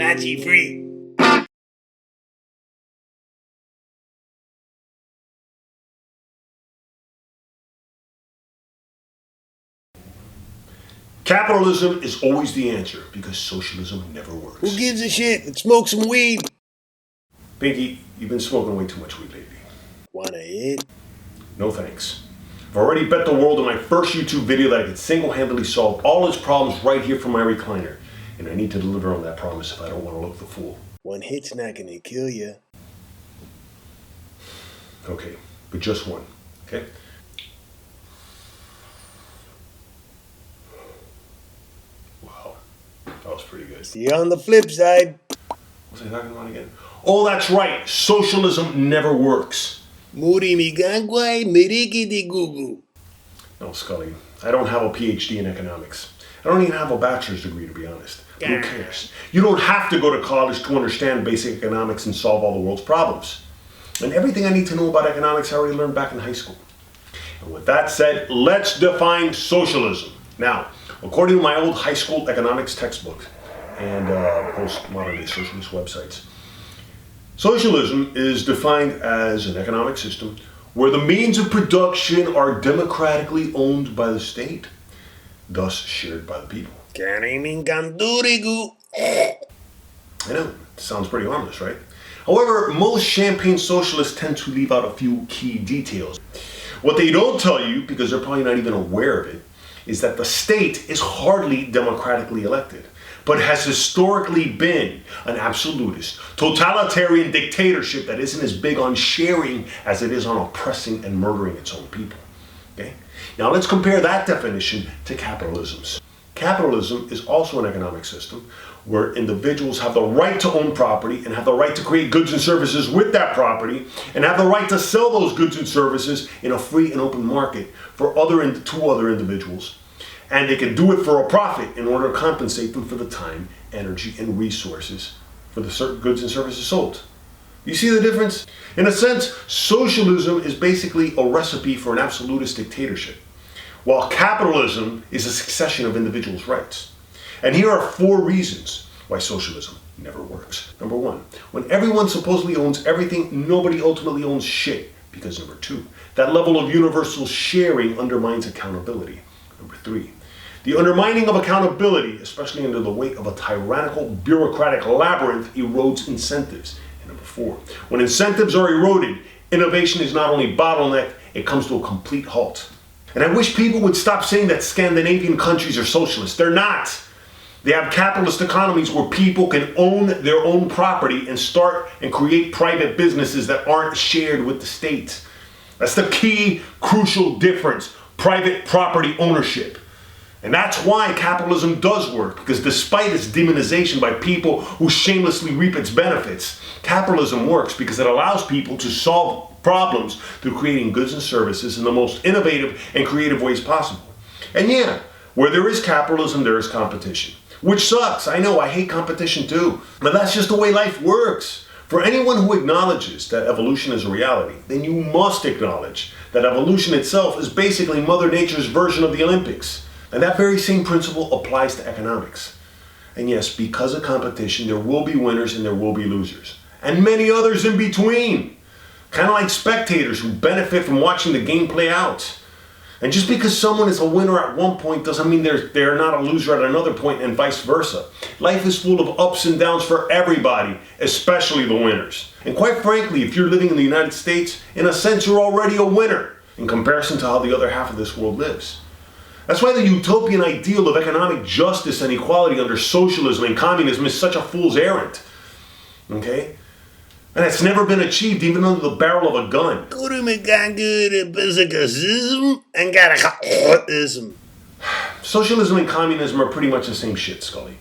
Nachi free. Capitalism is always the answer because socialism never works. Who gives a shit? Let's smoke some weed. Pinky, you've been smoking way too much weed lately. Wanna hit? No thanks. I've already bet the world in my first YouTube video that I could single-handedly solve all its problems right here from my recliner. And I need to deliver on that promise if I don't want to look the fool. One hit's not gonna kill you. Okay, but just one, okay? Wow, that was pretty good. See you on the flip side. What was I talking about again? Oh, that's right. Socialism never works. Muri mi gangwai, miriki di gugu. No, Scully, I don't have a PhD in economics. I don't even have a bachelor's degree, to be honest. Who cares? You don't have to go to college to understand basic economics and solve all the world's problems. And everything I need to know about economics I already learned back in high school. And with that said, let's define socialism. Now, according to my old high school economics textbook and post-modern day socialist websites, socialism is defined as an economic system where the means of production are democratically owned by the state, thus shared by the people. I know, it sounds pretty harmless, right? However, most champagne socialists tend to leave out a few key details. What they don't tell you, because they're probably not even aware of it, is that the state is hardly democratically elected, but has historically been an absolutist, totalitarian dictatorship that isn't as big on sharing as it is on oppressing and murdering its own people. Okay? Now let's compare that definition to capitalism's. Capitalism is also an economic system where individuals have the right to own property and have the right to create goods and services with that property and have the right to sell those goods and services in a free and open market for to other individuals. And they can do it for a profit in order to compensate them for the time, energy, and resources for the certain goods and services sold. You see the difference? In a sense, socialism is basically a recipe for an absolutist dictatorship, while capitalism is a succession of individuals' rights. And here are 4 reasons why socialism never works. Number 1, when everyone supposedly owns everything, nobody ultimately owns shit. Because number 2, that level of universal sharing undermines accountability. Number 3, the undermining of accountability, especially under the weight of a tyrannical bureaucratic labyrinth, erodes incentives. And number 4, when incentives are eroded, innovation is not only bottlenecked, it comes to a complete halt. And I wish people would stop saying that Scandinavian countries are socialist. They're not. They have capitalist economies where people can own their own property and start and create private businesses that aren't shared with the state. That's the key, crucial difference, private property ownership. And that's why capitalism does work, because despite its demonization by people who shamelessly reap its benefits, capitalism works because it allows people to solve problems through creating goods and services in the most innovative and creative ways possible. And yeah, where there is capitalism, there is competition. Which sucks. I know, I hate competition too. But that's just the way life works. For anyone who acknowledges that evolution is a reality, then you must acknowledge that evolution itself is basically Mother Nature's version of the Olympics. And that very same principle applies to economics. And yes, because of competition, there will be winners and there will be losers. And many others in between. Kind of like spectators who benefit from watching the game play out. And just because someone is a winner at one point doesn't mean they're not a loser at another point, and vice versa. Life is full of ups and downs for everybody, especially the winners. And quite frankly, if you're living in the United States, in a sense you're already a winner in comparison to how the other half of this world lives. That's why the utopian ideal of economic justice and equality under socialism and communism is such a fool's errand. Okay? And it's never been achieved even under the barrel of a gun. Socialism and communism are pretty much the same shit, Scully.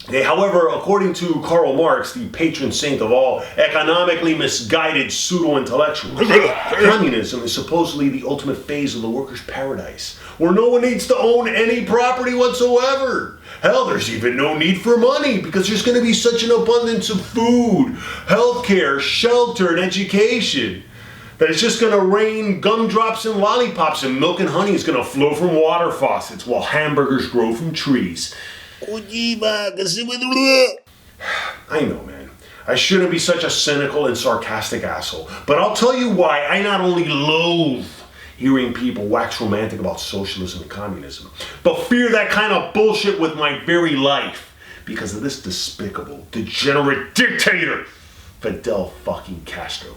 Okay, however, according to Karl Marx, the patron saint of all economically misguided pseudo-intellectuals, communism is supposedly the ultimate phase of the workers' paradise, where no one needs to own any property whatsoever. Hell, there's even no need for money because there's going to be such an abundance of food, healthcare, shelter, and education that it's just going to rain gumdrops and lollipops, and milk and honey is going to flow from water faucets while hamburgers grow from trees. I know, man. I shouldn't be such a cynical and sarcastic asshole, but I'll tell you why I not only loathe hearing people wax romantic about socialism and communism, but fear that kind of bullshit with my very life because of this despicable, degenerate dictator, Fidel fucking Castro,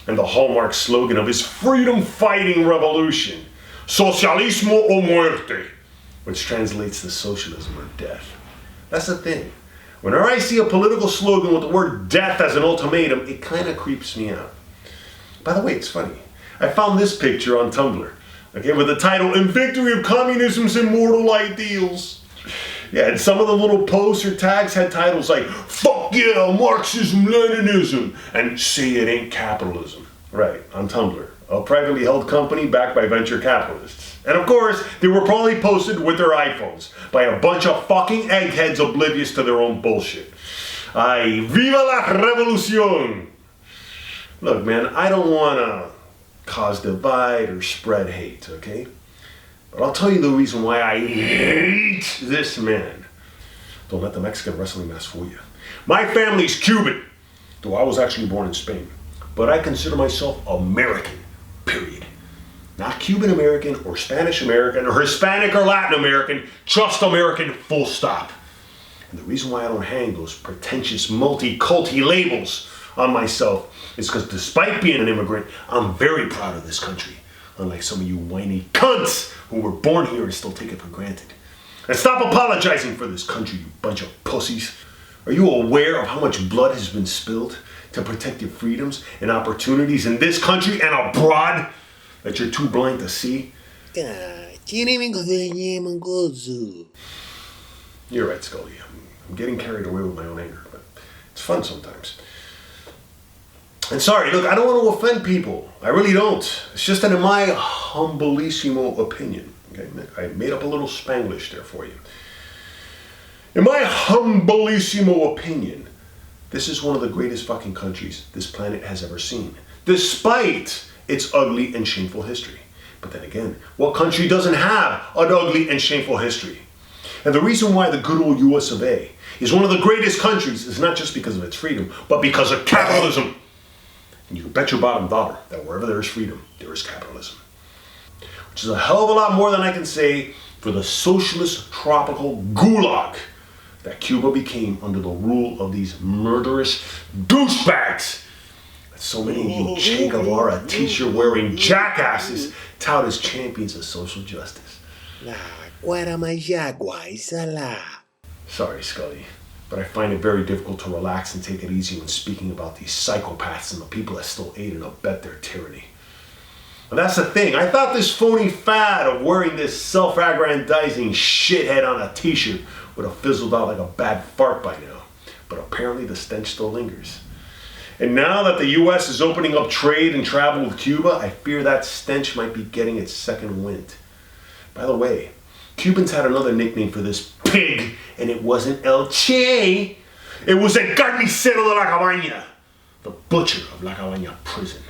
and the hallmark slogan of his freedom-fighting revolution, Socialismo o muerte, which translates to socialism or death. That's the thing. Whenever I see a political slogan with the word death as an ultimatum, it kind of creeps me out. By the way, it's funny. I found this picture on Tumblr, okay, with the title, "In Victory of Communism's Immortal Ideals." Yeah, and some of the little posts or tags had titles like, "Fuck yeah, Marxism, Leninism," and "Say it ain't capitalism." Right, on Tumblr, a privately held company backed by venture capitalists. And of course, they were probably posted with their iPhones by a bunch of fucking eggheads oblivious to their own bullshit. Ay, viva la revolución! Look, man, I don't want to cause divide or spread hate, okay? But I'll tell you the reason why I hate this man. Don't let the Mexican wrestling mask fool you. My family's Cuban, though I was actually born in Spain. But I consider myself American, period. Not Cuban American or Spanish American or Hispanic or Latin American, just American, full stop. And the reason why I don't hang those pretentious multi-culti labels on myself is because despite being an immigrant, I'm very proud of this country. Unlike some of you whiny cunts who were born here and still take it for granted. And stop apologizing for this country, you bunch of pussies. Are you aware of how much blood has been spilled to protect your freedoms and opportunities in this country and abroad that you're too blind to see? You're right, Scully. I'm getting carried away with my own anger, but it's fun sometimes. And sorry, look, I don't want to offend people. I really don't. It's just that in my humblissimo opinion, okay, I made up a little Spanglish there for you. In my humblissimo opinion, this is one of the greatest fucking countries this planet has ever seen, despite its ugly and shameful history. But then again, what country doesn't have an ugly and shameful history? And the reason why the good old US of A is one of the greatest countries is not just because of its freedom, but because of capitalism. And you can bet your bottom dollar that wherever there is freedom, there is capitalism. Which is a hell of a lot more than I can say for the socialist tropical gulag that Cuba became under the rule of these murderous douchebags that so many of you Che Guevara t-shirt wearing jackasses tout as champions of social justice. Sorry, Scully, but I find it very difficult to relax and take it easy when speaking about these psychopaths and the people that still aid and abet their tyranny. And that's the thing. I thought this phony fad of wearing this self-aggrandizing shithead on a t-shirt would have fizzled out like a bad fart by now. But apparently the stench still lingers. And now that the US is opening up trade and travel with Cuba, I fear that stench might be getting its second wind. By the way, Cubans had another nickname for this pig, and it wasn't El Che. It was El Carnicero de la Cabaña, the butcher of La Cabaña prison.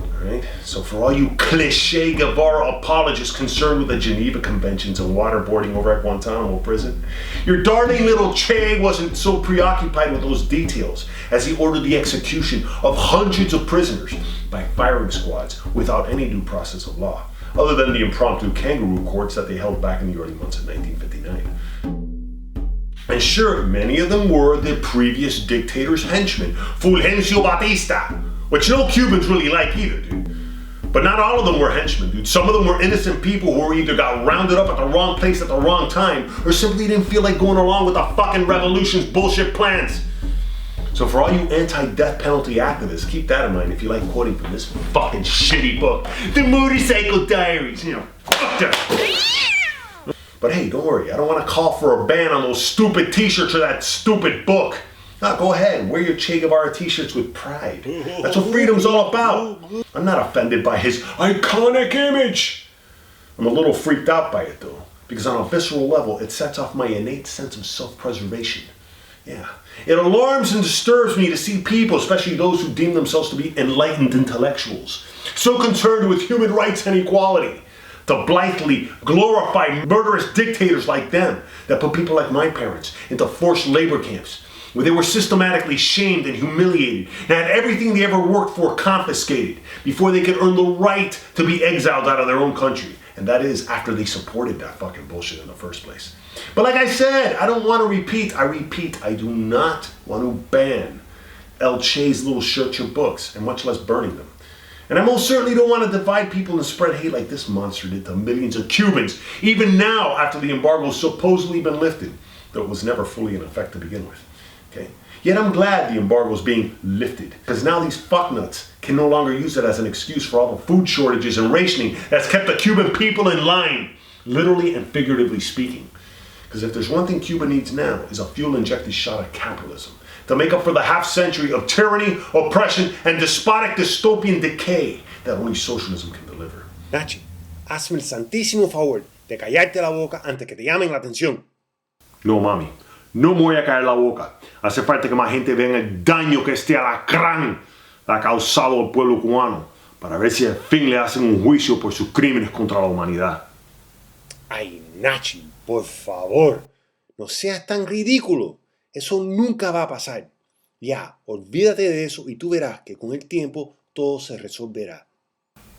Alright, so for all you cliché Guevara apologists concerned with the Geneva Conventions and waterboarding over at Guantanamo prison, your darling little Che wasn't so preoccupied with those details as he ordered the execution of hundreds of prisoners by firing squads without any due process of law, other than the impromptu kangaroo courts that they held back in the early months of 1959. And sure, many of them were the previous dictator's henchmen, Fulgencio Batista, which no Cubans really like either, dude. But not all of them were henchmen, dude. Some of them were innocent people who either got rounded up at the wrong place at the wrong time, or simply didn't feel like going along with the fucking revolution's bullshit plans. So for all you anti-death penalty activists, keep that in mind if you like quoting from this fucking shitty book, The Motorcycle Diaries. You know, fuck that. But hey, don't worry, I don't want to call for a ban on those stupid t-shirts or that stupid book. No, go ahead, wear your Che Guevara t-shirts with pride. That's what freedom's all about. I'm not offended by his iconic image. I'm a little freaked out by it though, because on a visceral level, it sets off my innate sense of self-preservation. Yeah, it alarms and disturbs me to see people, especially those who deem themselves to be enlightened intellectuals, so concerned with human rights and equality, to blithely glorify murderous dictators like them that put people like my parents into forced labor camps where they were systematically shamed and humiliated and had everything they ever worked for confiscated before they could earn the right to be exiled out of their own country. And that is after they supported that fucking bullshit in the first place. But like I said, I don't want to repeat. I repeat, I do not want to ban El Che's little church of books, and much less burning them. And I most certainly don't want to divide people and spread hate like this monster did to millions of Cubans, even now after the embargo has supposedly been lifted, though it was never fully in effect to begin with. Okay? Yet I'm glad the embargo is being lifted, because now these fucknuts can no longer use it as an excuse for all the food shortages and rationing that's kept the Cuban people in line, literally and figuratively speaking. Because if there's one thing Cuba needs now is a fuel-injected shot at capitalism to make up for the half-century of tyranny, oppression, and despotic dystopian decay that only socialism can deliver. Nachi, hazme el santísimo favor de callarte la boca antes que te llamen la atención. No, mami. No me voy a caer la boca. Hace falta que más gente vea el daño que este alacrán ha causado al pueblo cubano para ver si al fin le hacen un juicio por sus crímenes contra la humanidad. Ay, Nachi, por favor, no seas tan ridículo. Eso nunca va a pasar. Ya, olvídate de eso y tú verás que con el tiempo todo se resolverá.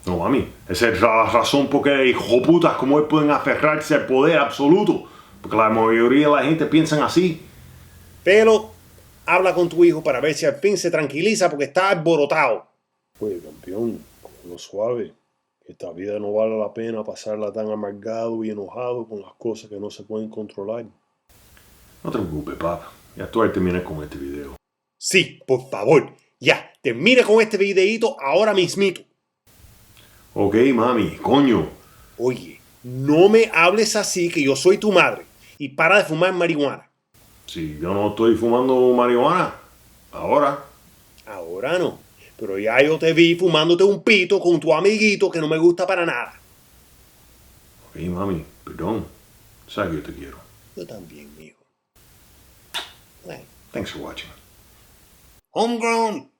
No, mami, esa es la razón por qué hijoputas como él pueden aferrarse al poder absoluto. Porque la mayoría de la gente piensan así. Pero habla con tu hijo para ver si al fin se tranquiliza porque está alborotado. Oye, campeón, lo suave. Esta vida no vale la pena pasarla tan amargado y enojado con las cosas que no se pueden controlar. No te preocupes, papá. Ya estoy a terminar con este video. Sí, por favor, ya, termine con este videíto ahora mismito. Ok, mami, coño. Oye, no me hables así que yo soy tu madre y para de fumar marihuana. Si yo no estoy fumando marihuana, ahora. Ahora no, pero ya yo te vi fumándote un pito con tu amiguito que no me gusta para nada. Ok, mami, perdón. Sabes que yo te quiero. Yo también, mijo. Bueno. Thanks for watching. Homegrown.